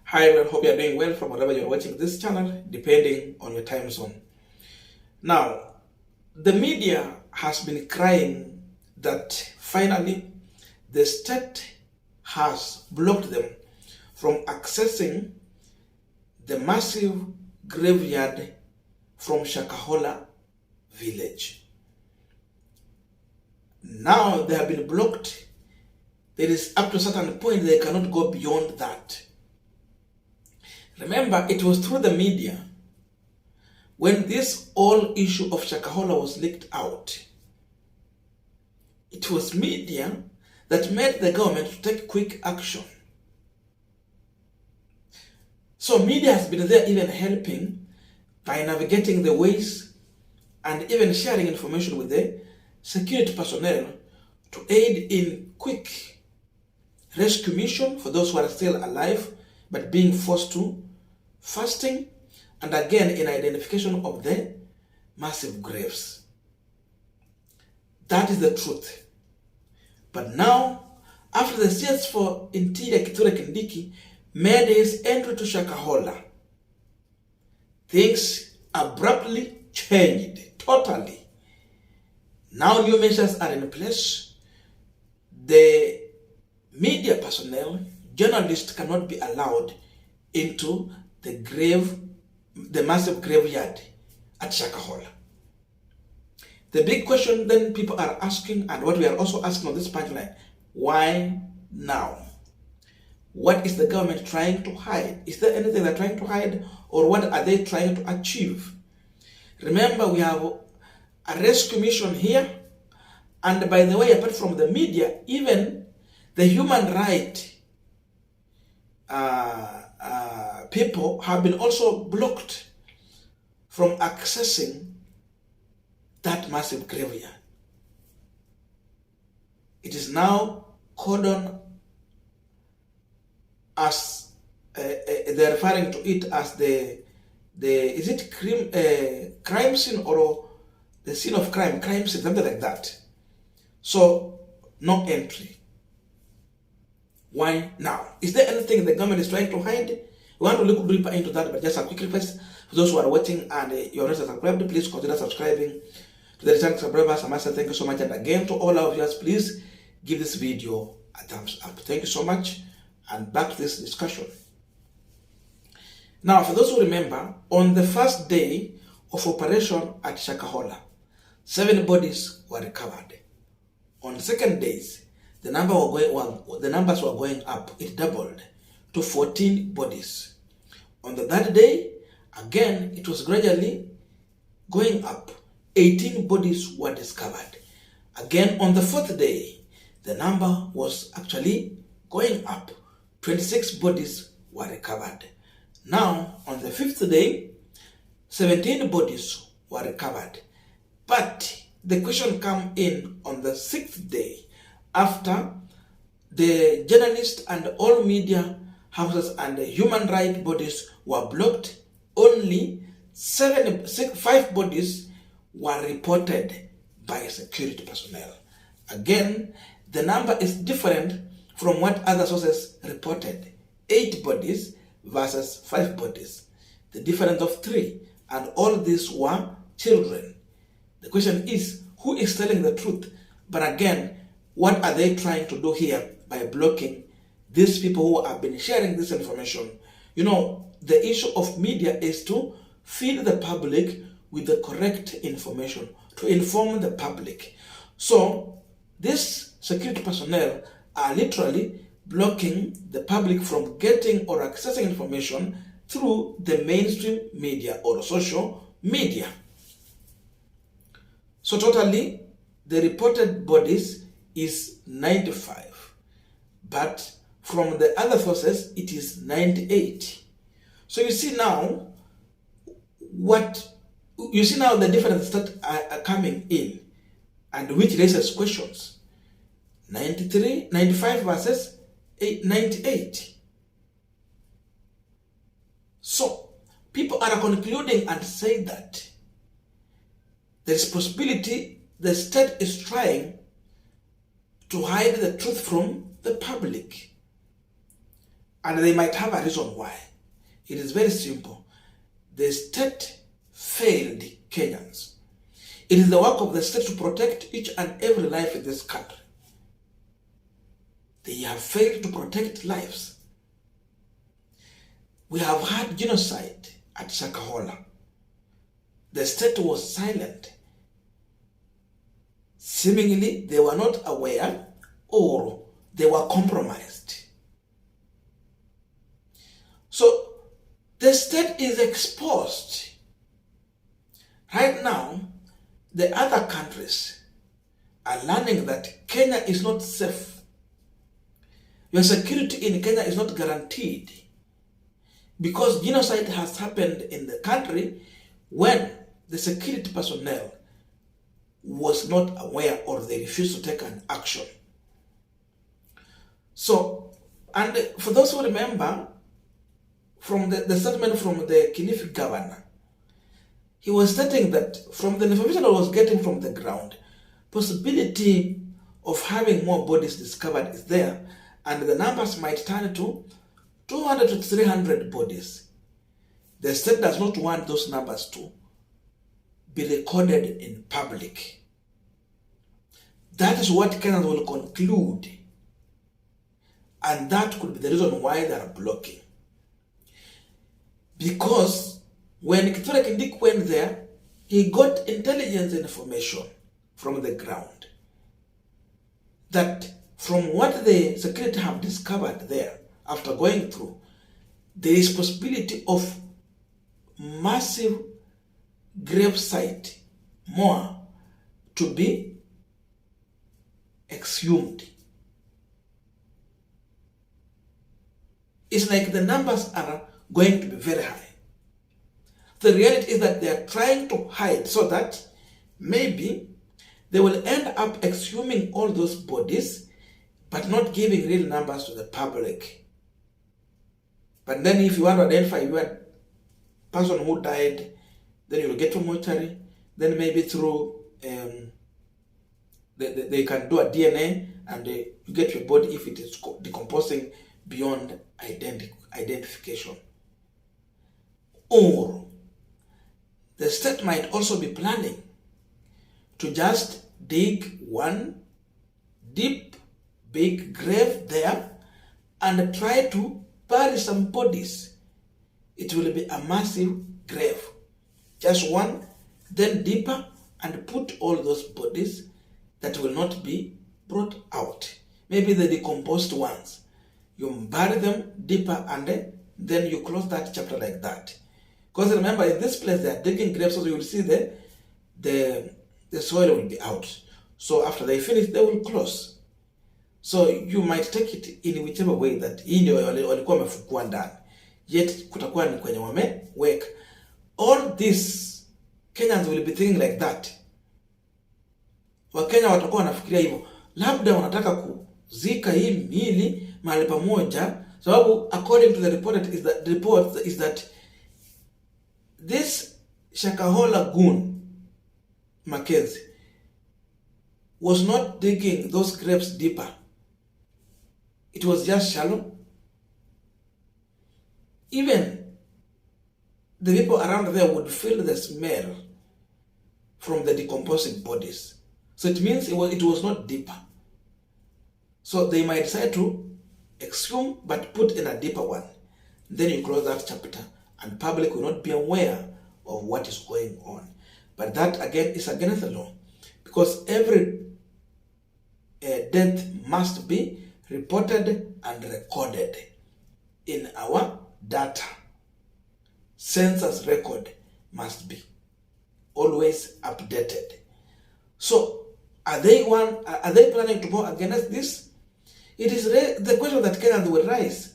Hi everyone, hope you are doing well from wherever you're watching this channel, depending on your time zone. Now, the media has been crying that finally the state has blocked them from accessing the massive graveyard from Shakahola village. Now they have been blocked. There is up to a certain point they cannot go beyond that. Remember, it was through the media when this whole issue of Shakahola was leaked out. It was media that made the government to take quick action. So media has been there even helping by navigating the ways and even sharing information with the security personnel to aid in quick rescue mission for those who are still alive but being forced to fasting, and again in identification of the massive graves. That is the truth. But now, after the CS for Interior Kithure Kindiki made his entry to Shakahola, things abruptly changed totally. Now new measures are in place. The media personnel, journalists cannot be allowed into the massive graveyard at Shakahola. The big question then people are asking, and what we are also asking on this punchline, why now? What is the government trying to hide? Is there anything they're trying to hide, or what are they trying to achieve? Remember, we have a rescue mission here, and by the way, apart from the media, even the human rights people have been also blocked from accessing that massive graveyard. It is now cordoned as they're referring to it as the is it crime scene or the scene of crime scene, something like that. So no entry. Why now? Is there anything the government is trying to hide? We want to look deeper into that, but just a quick request for those who are watching and you are not subscribed, please consider subscribing to the channel. Subscribers, I must say thank you so much, and again to all our viewers, please give this video a thumbs up. Thank you so much, and back to this discussion. Now, for those who remember, on the first day of operation at Shakahola, 7 bodies were recovered. On second days, the numbers were going up. It doubled to 14 bodies. On the third day, again, it was gradually going up. 18 bodies were discovered. Again, on the fourth day, the number was actually going up. 26 bodies were recovered. Now, on the fifth day, 17 bodies were recovered. But the question came in on the sixth day, after the journalists and all media houses and the human rights bodies were blocked. Only 5 bodies were reported by security personnel. Again, the number is different from what other sources reported. 8 bodies versus 5 bodies. The difference of 3, and all these were children. The question is, who is telling the truth? But again, what are they trying to do here by blocking these people who have been sharing this information? You know, the issue of media is to feed the public with the correct information, to inform the public. So these security personnel are literally blocking the public from getting or accessing information through the mainstream media or social media. So totally, the reported bodies is 95, but from the other sources it is 98. So you see now the differences that are coming in, and which raises questions. 95 versus 98. So people are concluding and say that there is possibility the state is trying to hide the truth from the public. And they might have a reason why. It is very simple. The state failed Kenyans. It is the work of the state to protect each and every life in this country. They have failed to protect lives. We have had genocide at Shakahola. The state was silent. Seemingly, they were not aware or they were compromised. So, the state is exposed. Right now, the other countries are learning that Kenya is not safe. Your security in Kenya is not guaranteed because genocide has happened in the country when the security personnel was not aware or they refused to take an action. So, and for those who remember, from the statement from the Kindiki governor, he was stating that from the information I was getting from the ground, possibility of having more bodies discovered is there, and the numbers might turn to 200 to 300 bodies. The state does not want those numbers to be recorded in public. That is what Kenyans will conclude, and that could be the reason why they are blocking. Because when Kithure Kindiki went there, he got intelligence information from the ground that from what the security have discovered there after going through, there is possibility of massive grave site more to be exhumed. It's like the numbers are going to be very high. The reality is that they are trying to hide so that maybe they will end up exhuming all those bodies but not giving real numbers to the public. But then if you want to identify your person who died, then you'll get to mortuary, then maybe through they can do a DNA and you get your body if it is decomposing beyond identification. Or the state might also be planning to just dig one deep, big grave there and try to bury some bodies. It will be a massive grave. Just one, then deeper, and put all those bodies that will not be brought out. Maybe the decomposed ones. You bury them deeper and then you close that chapter like that. Because remember, in this place they are digging graves, so you will see the soil will be out. So after they finish, they will close. So you might take it in whichever way that hii ndio walikuwa wamefukua ndani. Yet kutakuwa ni kwenye wameweka. All this Kenyans will be thinking like that. Wakenya watakuwa wanafikiria hivyo. Labda wanataka kuzika hii miili mahali pamoja, sababu according to the report is that this Shakahola goon Mackenzie was not digging those graves deeper. It was just shallow. Even the people around there would feel the smell from the decomposing bodies. So it means it was not deeper. So they might decide to exhume but put in a deeper one. Then you close that chapter and public will not be aware of what is going on. But that again is against the law, because every death must be reported and recorded in our data. Census record must be always updated. So are they planning to go against this? It is the question that Kenyans will rise,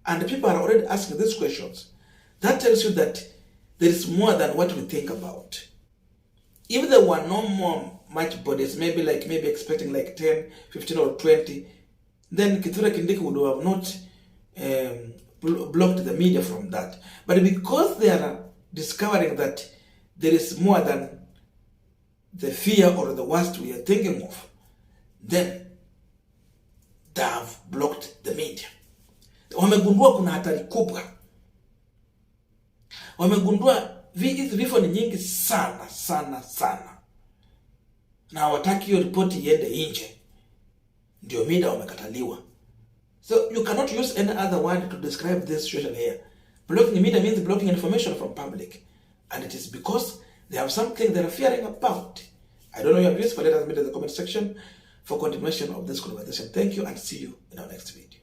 and people are already asking these questions. That tells you that there is more than what we think about. If there were no more much bodies, maybe expecting like 10, 15 or 20, then Kithure Kindiki would have not blocked the media from that. But because they are discovering that there is more than the fear or the worst we are thinking of, then they have blocked the media. The wamegundua kuna hatari kubwa. Wamegundua hizi vifo ni nyingi sana sana sana, na hawataki hiyo ripoti iende nje. Ndio media wamekataliwa. So you cannot use any other word to describe this situation here. Blocking media means blocking information from public, and it is because they have something they're fearing about. I don't know your views, but let us meet in the comment section for continuation of this conversation. Thank you, and see you in our next video.